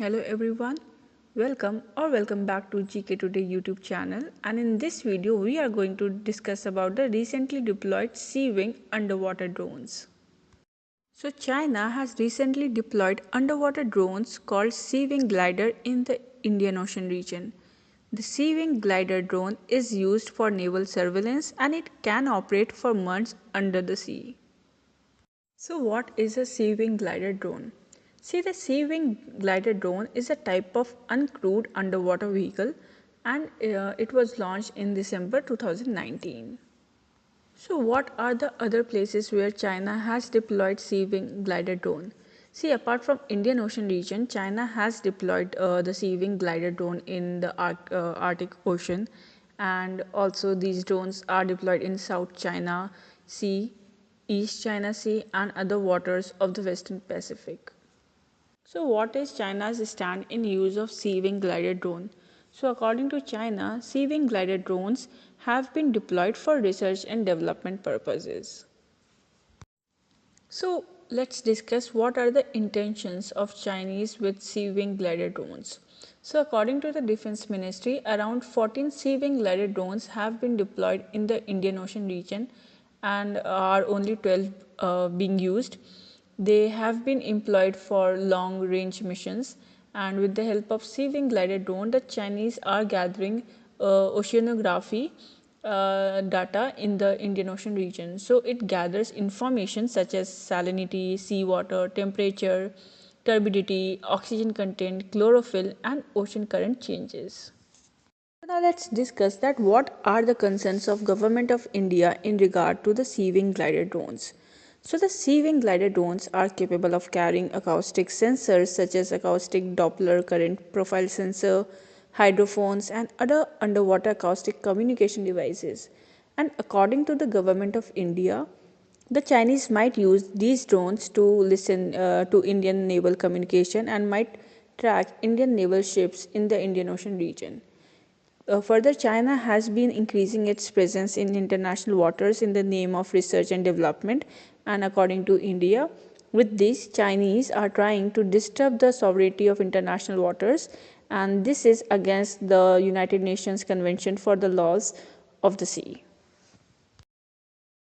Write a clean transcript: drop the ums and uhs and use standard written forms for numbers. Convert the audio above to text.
Hello everyone, welcome back to GKToday YouTube channel, and in this video we are going to discuss about the recently deployed sea-wing underwater drones. So China has recently deployed underwater drones called sea-wing glider in the Indian Ocean region. The sea-wing glider drone is used for naval surveillance and it can operate for months under the sea. So what is a sea-wing glider drone? See, the sea-wing glider drone is a type of uncrewed underwater vehicle and it was launched in December 2019. So what are the other places where China has deployed sea-wing glider drone? See, apart from Indian Ocean region, China has deployed the sea-wing glider drone in the Arctic Ocean, and also these drones are deployed in South China Sea, East China Sea and other waters of the Western Pacific. So what is China's stand in use of sea-wing glider drone? So according to China, sea-wing glider drones have been deployed for research and development purposes. So let's discuss what are the intentions of Chinese with sea-wing glider drones. So according to the Defense Ministry, around 14 sea-wing glider drones have been deployed in the Indian Ocean region and are only 12 being used. They have been employed for long-range missions, and with the help of sea-wing glider drone, the Chinese are gathering oceanography data in the Indian Ocean region. So it gathers information such as salinity, seawater, temperature, turbidity, oxygen content, chlorophyll and ocean current changes. So now let's discuss that what are the concerns of Government of India in regard to the sea-wing glider drones. So the sea-wing glider drones are capable of carrying acoustic sensors such as acoustic Doppler current profile sensor, hydrophones and other underwater acoustic communication devices. And according to the Government of India, the Chinese might use these drones to listen to Indian naval communication and might track Indian naval ships in the Indian Ocean region. Further, China has been increasing its presence in international waters in the name of research and development, and according to India, with this, Chinese are trying to disturb the sovereignty of international waters, and this is against the United Nations Convention for the Laws of the Sea.